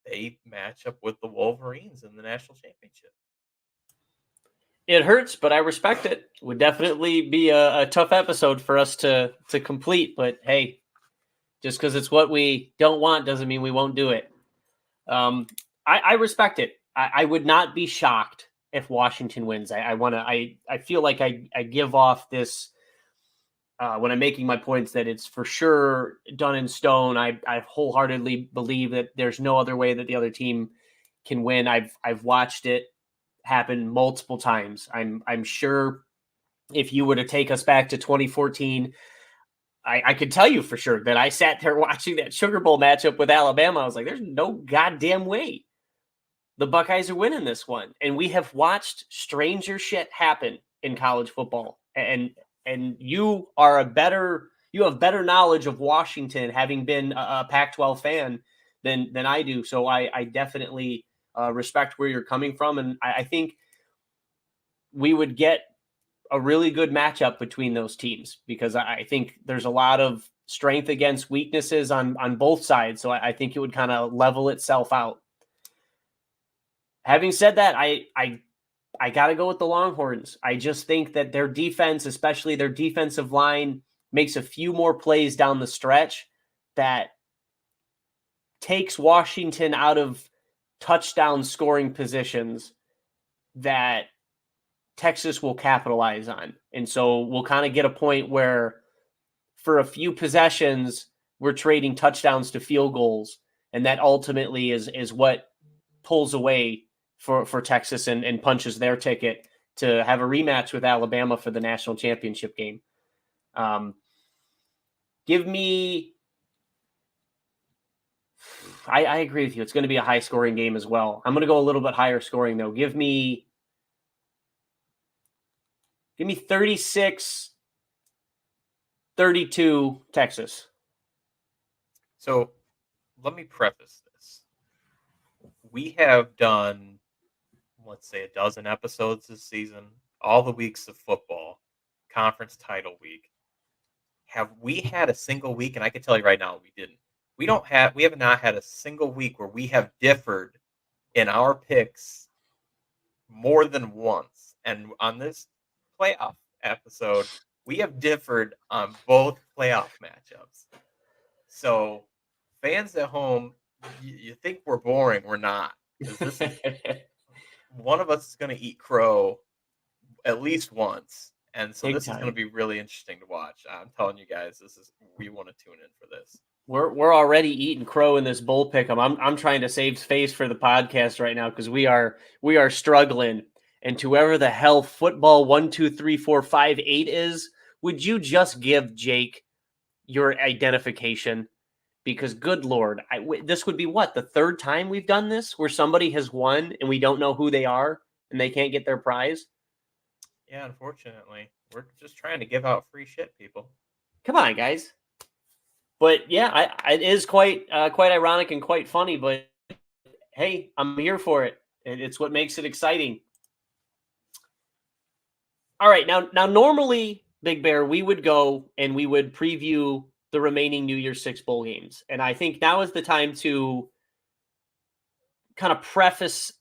they match up with the Wolverines in the national championship. It hurts, but I respect it. Would definitely be a tough episode for us to complete. But hey, just because it's what we don't want doesn't mean we won't do it. I respect it. I would not be shocked if Washington wins. I feel like I give off this when I'm making my points that it's for sure done in stone. I wholeheartedly believe that there's no other way that the other team can win. I've watched it happen multiple times. I'm sure if you were to take us back to 2014, I could tell you for sure that I sat there watching that Sugar Bowl matchup with Alabama. I was like, there's no goddamn way the Buckeyes are winning this one. And we have watched stranger shit happen in college football. And you have better knowledge of Washington, having been a Pac-12 fan than I do. So I definitely respect where you're coming from. And I think we would get a really good matchup between those teams, because I think there's a lot of strength against weaknesses on both sides. So I think it would kind of level itself out. Having said that, I got to go with the Longhorns. I just think that their defense, especially their defensive line, makes a few more plays down the stretch that takes Washington out of touchdown scoring positions that Texas will capitalize on. And so we'll kind of get a point where for a few possessions, we're trading touchdowns to field goals. And that ultimately is what pulls away for Texas and punches their ticket to have a rematch with Alabama for the national championship game. Give me, I agree with you. It's going to be a high scoring game as well. I'm going to go a little bit higher scoring though. Give me 36-32 Texas. So let me preface this. We have done, let's say, a dozen episodes this season, all the weeks of football, conference title week. Have we had a single week, and I can tell you right now, we didn't. We have not had a single week where we have differed in our picks more than once. And on this playoff episode, we have differed on both playoff matchups. So fans at home, you think we're boring. We're not. This is, one of us is going to eat crow at least once. And so this is going to be really interesting to watch. I'm telling you guys, we want to tune in for this. We're already eating crow in this bowl pick'em. I'm trying to save space for the podcast right now because we are struggling. And to whoever the hell football 1, 2, 3, 4, 5, 8 is, would you just give Jake your identification? Because good Lord, this would be what, the third time we've done this where somebody has won and we don't know who they are and they can't get their prize? Yeah, unfortunately. We're just trying to give out free shit, people. Come on, guys. But yeah, it is quite ironic and quite funny, but hey, I'm here for it. It's what makes it exciting. All right, now normally, Big Bear, we would go and we would preview the remaining New Year's Six bowl games. And I think now is the time to kind of preface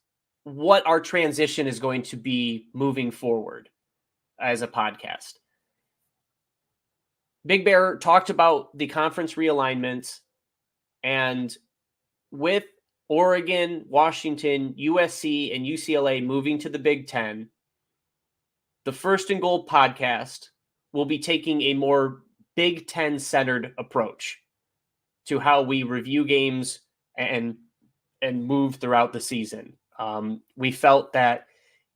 what our transition is going to be moving forward as a podcast. Big Bear talked about the conference realignments, and with Oregon, Washington, USC, and UCLA moving to the Big Ten, the First and Goal podcast will be taking a more Big Ten centered approach to how we review games and move throughout the season. We felt that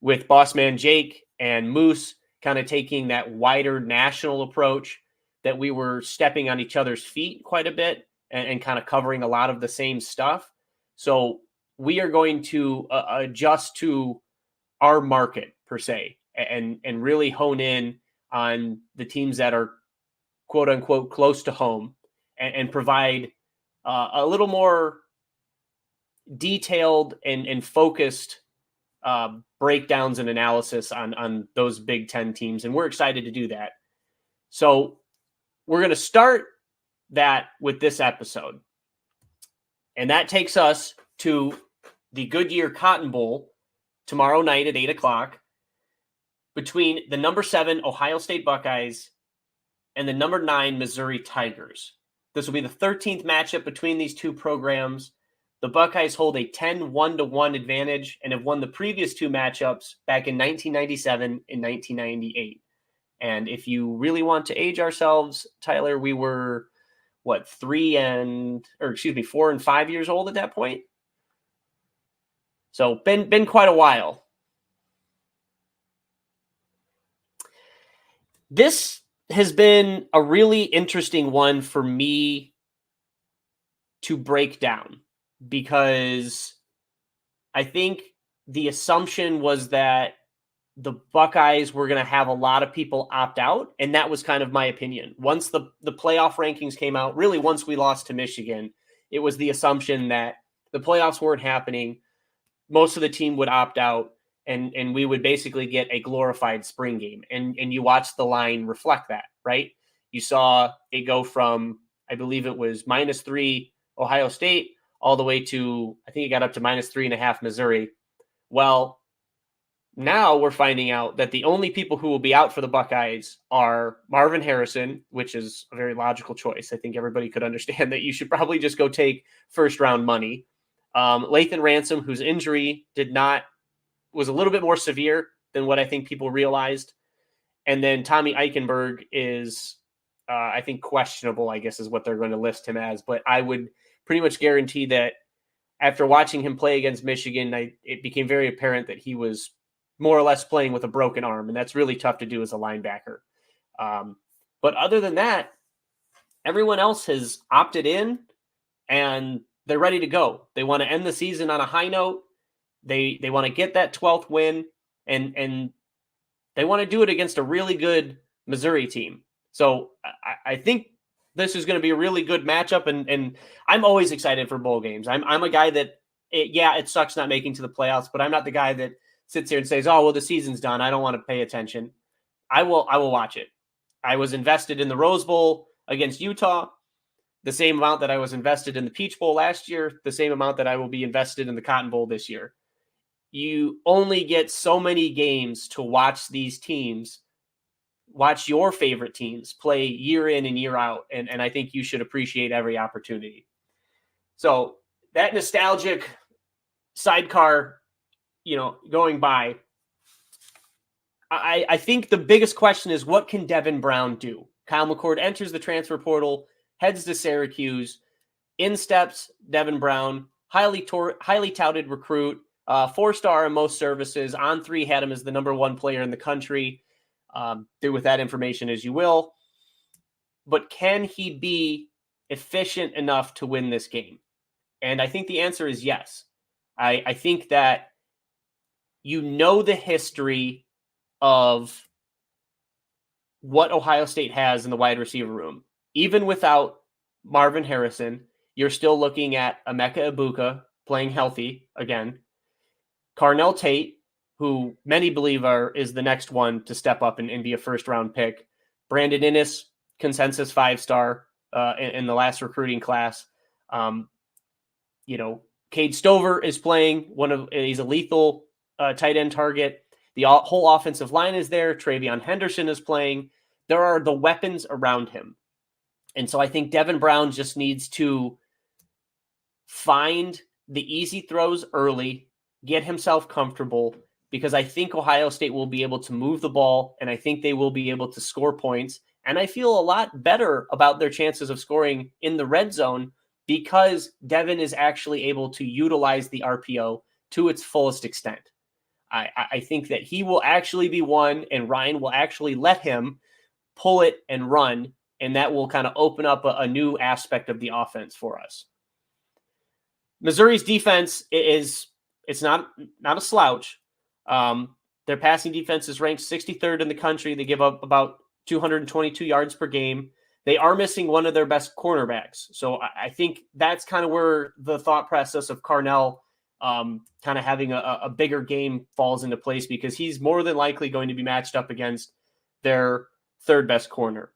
with Bossman Jake and Moose kind of taking that wider national approach, that we were stepping on each other's feet quite a bit and kind of covering a lot of the same stuff. So we are going to adjust to our market per se and really hone in on the teams that are quote unquote close to home and provide a little more detailed and focused breakdowns and analysis on those Big Ten teams. And we're excited to do that. So we're going to start that with this episode. And that takes us to the Goodyear Cotton Bowl tomorrow night at 8 o'clock between the number 7 Ohio State Buckeyes and the number 9 Missouri Tigers. This will be the 13th matchup between these two programs. The Buckeyes hold a 10-1-1 advantage and have won the previous two matchups back in 1997 and 1998. And if you really want to age ourselves, Tyler, we were, 4 and 5 years old at that point? So been quite a while. This has been a really interesting one for me to break down because I think the assumption was that the Buckeyes were going to have a lot of people opt out, and that was kind of my opinion. Once the playoff rankings came out, really once we lost to Michigan, it was the assumption that the playoffs weren't happening. Most of the team would opt out, and we would basically get a glorified spring game. And you watched the line reflect that, right? You saw it go from, I believe it was -3 Ohio State all the way to, I think it got up to -3.5 Missouri. Well, now we're finding out that the only people who will be out for the Buckeyes are Marvin Harrison, which is a very logical choice. I think everybody could understand that you should probably just go take first-round money. Lathan Ransom, whose injury was a little bit more severe than what I think people realized. And then Tommy Eichenberg is, I think, questionable, I guess is what they're going to list him as. But I would pretty much guarantee that after watching him play against Michigan, it became very apparent that he was more or less playing with a broken arm, and that's really tough to do as a linebacker. But other than that, everyone else has opted in, and they're ready to go. They want to end the season on a high note. They want to get that 12th win, and they want to do it against a really good Missouri team. So I think this is going to be a really good matchup, and I'm always excited for bowl games. I'm a guy that, it sucks not making to the playoffs, but I'm not the guy that sits here and says, oh, well, the season's done, I don't want to pay attention. I will watch it. I was invested in the Rose Bowl against Utah, the same amount that I was invested in the Peach Bowl last year, the same amount that I will be invested in the Cotton Bowl this year. You only get so many games to watch these teams, watch your favorite teams play year in and year out, and I think you should appreciate every opportunity. So that nostalgic sidecar, going by, I think the biggest question is, what can Devin Brown do? Kyle McCord enters the transfer portal, heads to Syracuse. In steps Devin Brown, highly touted recruit, 4-star in most services. On3 had him as the number 1 player in the country. Do with that information as you will. But can he be efficient enough to win this game? And I think the answer is yes. I think that the history of what Ohio State has in the wide receiver room. Even without Marvin Harrison, you're still looking at Emeka Ibuka playing healthy again. Carnell Tate, who many believe is the next one to step up and be a first-round pick. Brandon Inniss, consensus 5-star in the last recruiting class. Cade Stover is playing he's a lethal tight end target. The whole offensive line is there. Travion Henderson is playing. There are the weapons around him. And so I think Devin Brown just needs to find the easy throws early, get himself comfortable, because I think Ohio State will be able to move the ball, and I think they will be able to score points. And I feel a lot better about their chances of scoring in the red zone because Devin is actually able to utilize the RPO to its fullest extent. I think that he will actually be one, and Ryan will actually let him pull it and run, and that will kind of open up a new aspect of the offense for us. Missouri's defense it's not a slouch. Their passing defense is ranked 63rd in the country. They give up about 222 yards per game. They are missing one of their best cornerbacks. So I think that's kind of where the thought process of Carnell kind of having a bigger game falls into place, because he's more than likely going to be matched up against their third best corner.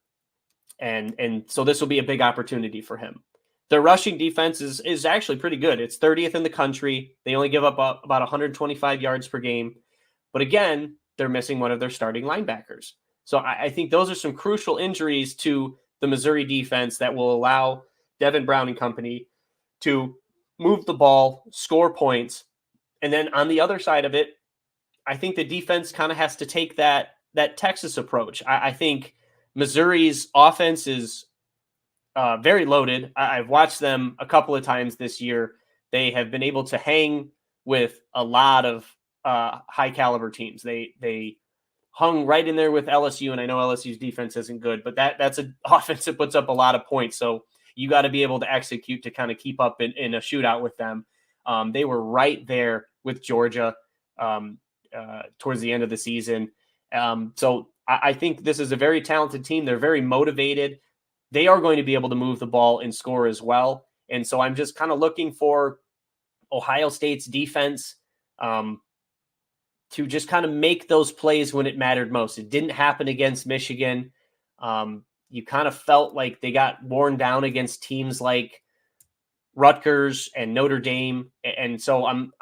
And so this will be a big opportunity for him. Their rushing defense is actually pretty good. It's 30th in the country. They only give up about 125 yards per game. But again, they're missing one of their starting linebackers. So I think those are some crucial injuries to the Missouri defense that will allow Devin Brown and company to move the ball, score points. And then on the other side of it, I think the defense kind of has to take that Texas approach. I think Missouri's offense is very loaded. I've watched them a couple of times this year. They have been able to hang with a lot of high caliber teams. They hung right in there with LSU, and I know LSU's defense isn't good, but that's an offense that puts up a lot of points. So you got to be able to execute to kind of keep up in a shootout with them. They were right there with Georgia towards the end of the season. So I think this is a very talented team. They're very motivated. They are going to be able to move the ball and score as well. And so I'm just kind of looking for Ohio State's defense to just kind of make those plays when it mattered most. It didn't happen against Michigan. You kind of felt like they got worn down against teams like Rutgers and Notre Dame. And so I'm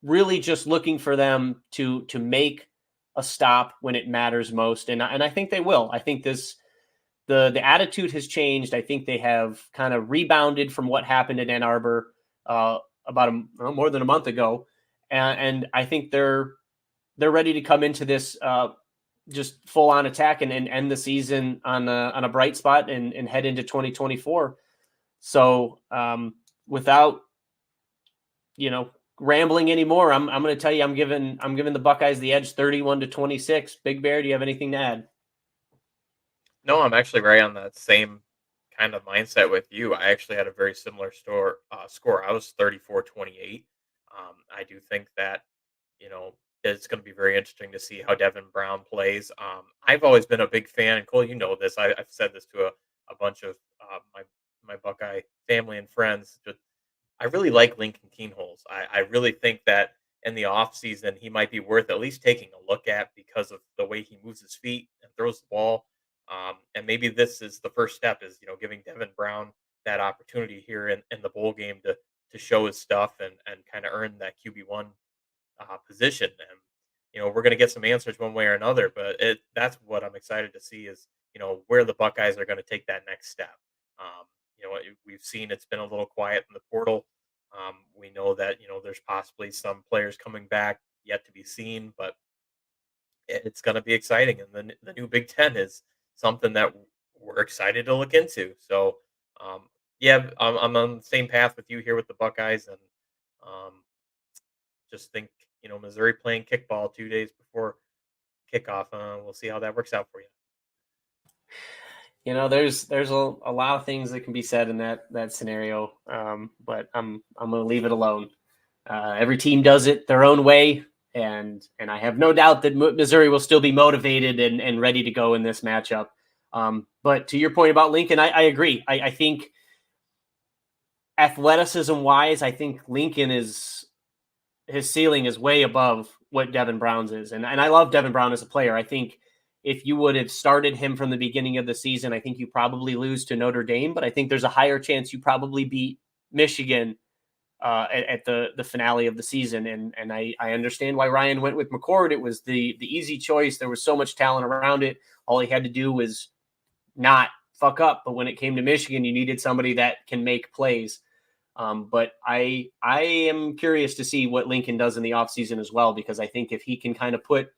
really just looking for them to make a stop when it matters most. And I think they will. I think the attitude has changed. I think they have kind of rebounded from what happened in Ann Arbor about more than a month ago. And I think they're ready to come into this just full on attack and end the season on a bright spot and head into 2024. So without, rambling anymore, I'm going to tell you, I'm giving the Buckeyes the edge 31-26. Big Bear, do you have anything to add? No, I'm actually right on that same kind of mindset with you. I actually had a very similar score. I was 34-28. I do think that, it's going to be very interesting to see how Devin Brown plays. I've always been a big fan, and Cole, you know this. I've said this to a bunch of my Buckeye family and friends. I really like Lincoln Keenholz. I really think that in the offseason, he might be worth at least taking a look at because of the way he moves his feet and throws the ball. And maybe this is the first step is, giving Devin Brown that opportunity here in the bowl game to show his stuff and kind of earn that QB1 position. And, we're going to get some answers one way or another, but that's what I'm excited to see is, where the Buckeyes are going to take that next step. We've seen it's been a little quiet in the portal. We know that, there's possibly some players coming back yet to be seen, but it's going to be exciting. And the new Big Ten is something that we're excited to look into. So, yeah, I'm on the same path with you here with the Buckeyes, and just think, Missouri playing kickball 2 days before kickoff. We'll see how that works out for you. There's a lot of things that can be said in that scenario, but I'm going to leave it alone. Every team does it their own way, and I have no doubt that Missouri will still be motivated and ready to go in this matchup. But to your point about Lincoln, I agree. I think athleticism wise, I think Lincoln his ceiling is way above what Devin Brown's is, and I love Devin Brown as a player. I think if you would have started him from the beginning of the season, I think you probably lose to Notre Dame, but I think there's a higher chance you probably beat Michigan at the finale of the season. And I understand why Ryan went with McCord. It was the easy choice. There was so much talent around it. All he had to do was not fuck up. But when it came to Michigan, you needed somebody that can make plays. But I am curious to see what Lincoln does in the offseason as well, because I think if he can kind of put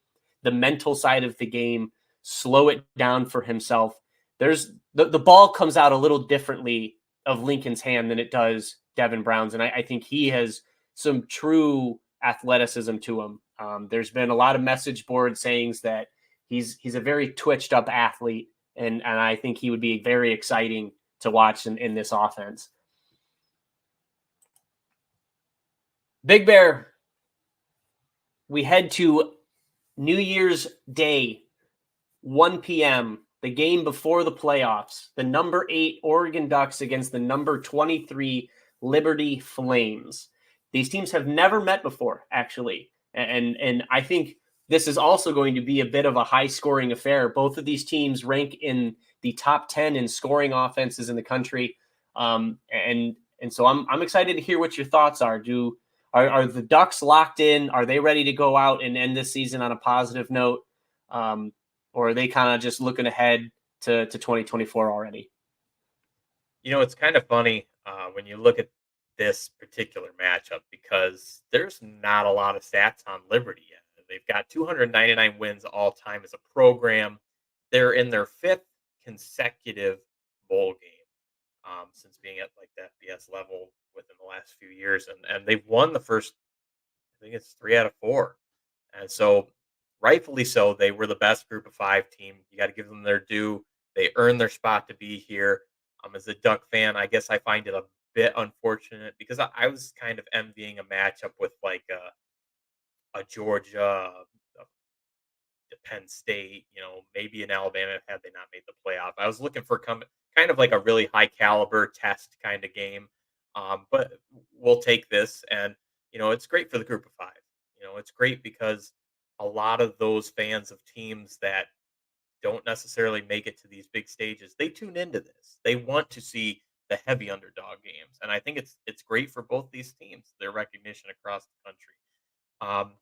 the mental side of the game, slow it down for himself, there's the ball comes out a little differently of Lincoln's hand than it does Devin Brown's. And I think he has some true athleticism to him. There's been a lot of message board sayings that he's a very twitched up athlete. And I think he would be very exciting to watch in this offense. Big Bear, we head to New Year's Day, 1 p.m., the game before the playoffs, the number 8 Oregon Ducks against the number 23 Liberty Flames. These teams have never met before, actually. And I think this is also going to be a bit of a high-scoring affair. Both of these teams rank in the top 10 in scoring offenses in the country. And so I'm excited to hear what your thoughts are. Are the Ducks locked in? Are they ready to go out and end this season on a positive note? Or are they kind of just looking ahead to 2024 already? It's kind of funny when you look at this particular matchup because there's not a lot of stats on Liberty yet. They've got 299 wins all time as a program. They're in their 5th consecutive bowl game since being at like the FBS level within the last few years, and they've won the first, I think it's 3 out of 4, and so rightfully so, they were the best Group of 5 team. You got to give them their due. They earned their spot to be here. As a Duck fan, I guess I find it a bit unfortunate because I was kind of envying a matchup with like a Georgia, Penn State, maybe in Alabama had they not made the playoff. I was looking for kind of like a really high caliber test kind of game. But we'll take this, and it's great for the Group of 5. It's great because a lot of those fans of teams that don't necessarily make it to these big stages, they tune into this. They want to see the heavy underdog games, and I think it's great for both these teams, their recognition across the country.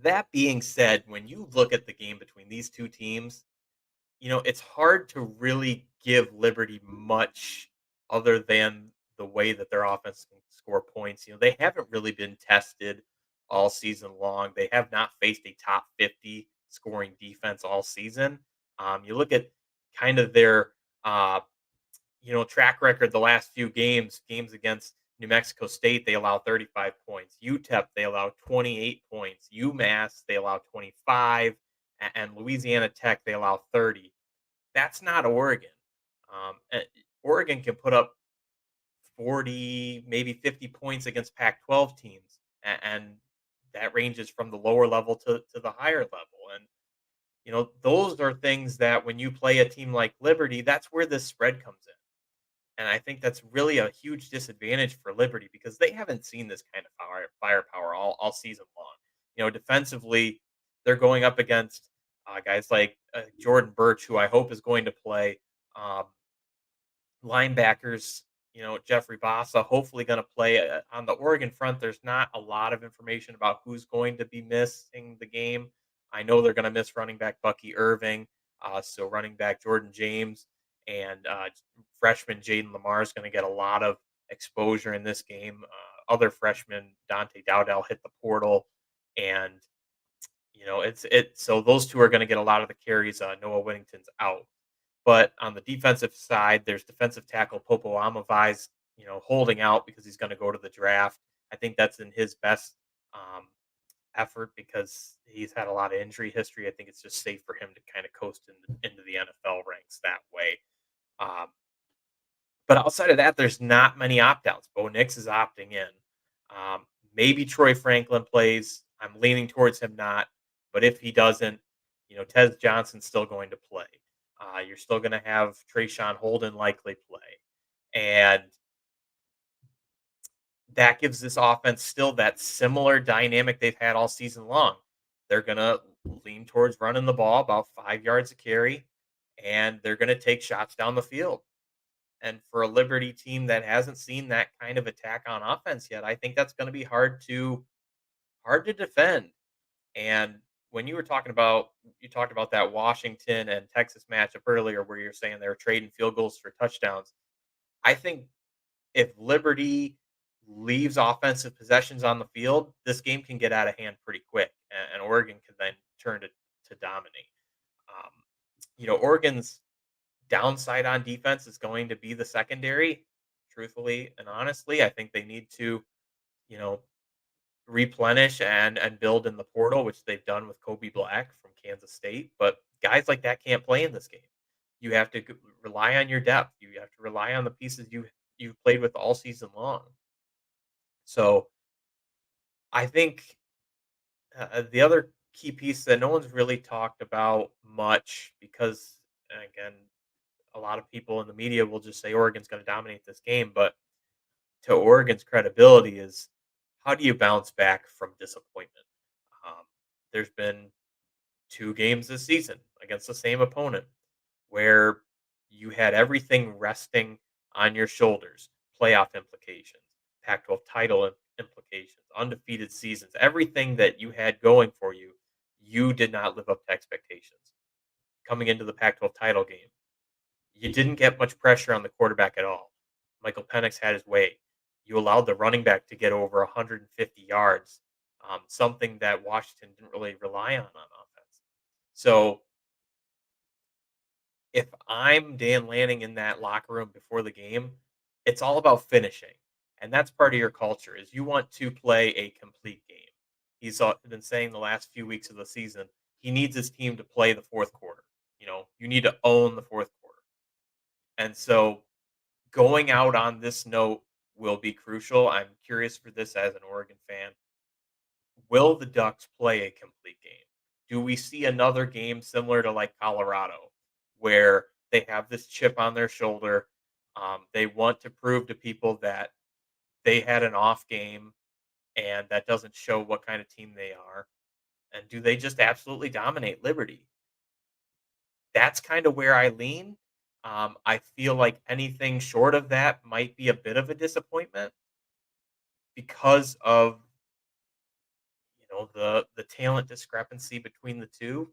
That being said, when you look at the game between these two teams, it's hard to really give Liberty much other than the way that their offense can score points. They haven't really been tested all season long. They have not faced a top 50 scoring defense all season. You look at kind of their, track record the last few games against New Mexico State, they allow 35 points. UTEP, they allow 28 points. UMass, they allow 25. And Louisiana Tech, they allow 30. That's not Oregon. Oregon can put up 40, maybe 50 points against Pac-12 teams. And that ranges from the lower level to the higher level. And, those are things that when you play a team like Liberty, that's where this spread comes in. And I think that's really a huge disadvantage for Liberty because they haven't seen this kind of firepower all season long. Defensively, they're going up against guys like Jordan Birch, who I hope is going to play. Linebackers, Jeffrey Bassa, hopefully going to play. On the Oregon front, there's not a lot of information about who's going to be missing the game. I know they're going to miss running back Bucky Irving. So running back Jordan James and freshman Jaden Lamar is going to get a lot of exposure in this game. Other freshman Dante Dowdell hit the portal, and so those two are going to get a lot of the carries. Noah Whittington's out, but on the defensive side, there's defensive tackle Popo Amavai's holding out because he's going to go to the draft. I think that's in his best effort because he's had a lot of injury history. I think it's just safe for him to kind of coast into the NFL ranks that way. Um, but outside of that, there's not many opt-outs. Bo Nix is opting in. Maybe Troy Franklin plays. I'm leaning towards him not. But if he doesn't, Tez Johnson's still going to play. You're still going to have Trayshawn Holden likely play. And that gives this offense still that similar dynamic they've had all season long. They're going to lean towards running the ball about 5 yards a carry, and they're going to take shots down the field. And for a Liberty team that hasn't seen that kind of attack on offense yet, I think that's going to be hard to defend. And when you talked about that Washington and Texas matchup earlier, where you're saying they were trading field goals for touchdowns, I think if Liberty leaves offensive possessions on the field, this game can get out of hand pretty quick, and Oregon can then turn to dominate. Oregon's downside on defense is going to be the secondary. Truthfully and honestly, I think they need to, replenish and build in the portal, which they've done with Kobe Black from Kansas State. But guys like that can't play in this game. You have to rely on your depth. You have to rely on the pieces you've played with all season long. So I think the other key piece that no one's really talked about much, because again, a lot of people in the media will just say Oregon's going to dominate this game, but to Oregon's credibility is, how do you bounce back from disappointment? There's been 2 games this season against the same opponent where you had everything resting on your shoulders, playoff implications, Pac-12 title implications, undefeated seasons, everything that you had going for you, you did not live up to expectations. Coming into the Pac-12 title game, you didn't get much pressure on the quarterback at all. Michael Penix had his way. You allowed the running back to get over 150 yards, something that Washington didn't really rely on offense. So if I'm Dan Lanning in that locker room before the game, it's all about finishing. And that's part of your culture, is you want to play a complete game. He's been saying the last few weeks of the season, he needs his team to play the fourth quarter. You need to own the fourth quarter. And so going out on this note will be crucial. I'm curious for this as an Oregon fan. Will the Ducks play a complete game? Do we see another game similar to like Colorado, where they have this chip on their shoulder? They want to prove to people that they had an off game, and that doesn't show what kind of team they are. And do they just absolutely dominate Liberty? That's kind of where I lean. I feel like anything short of that might be a bit of a disappointment because of the talent discrepancy between the two.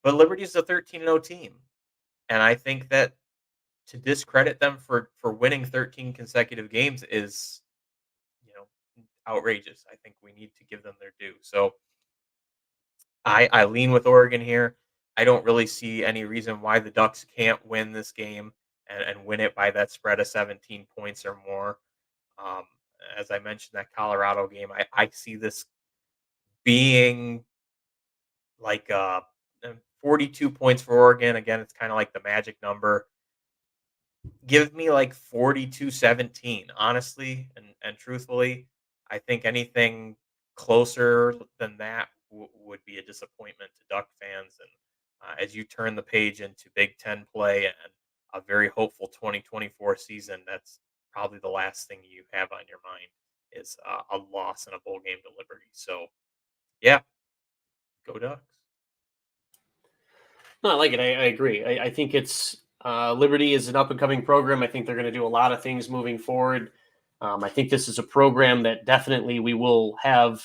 But Liberty is a 13-0 team, and I think that to discredit them for winning 13 consecutive games is outrageous. I think we need to give them their due. So I lean with Oregon here. I don't really see any reason why the Ducks can't win this game and win it by that spread of 17 points or more. As I mentioned, that Colorado game, I see this being like 42 points for Oregon. Again, it's kind of like the magic number. Give me like 42-17, honestly and truthfully. I think anything closer than that would be a disappointment to Duck fans. And as you turn the page into Big Ten play and a very hopeful 2024 season, that's probably the last thing you have on your mind is a loss in a bowl game to Liberty. So, yeah, go Ducks. No, I like it. I agree. I think it's Liberty is an up and coming program. I think they're going to do a lot of things moving forward. I think this is a program that definitely we will have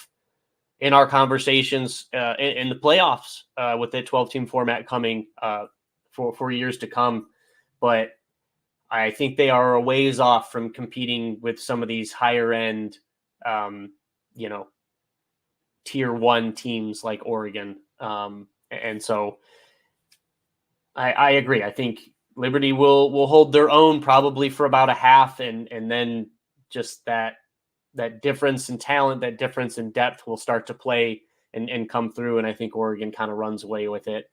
in our conversations in the playoffs with the 12-team format coming for years to come. But I think they are a ways off from competing with some of these higher end, tier 1 teams like Oregon. And so I agree. I think Liberty will hold their own probably for about a half, and then just that that difference in talent, that difference in depth will start to play and come through. And I think Oregon kind of runs away with it.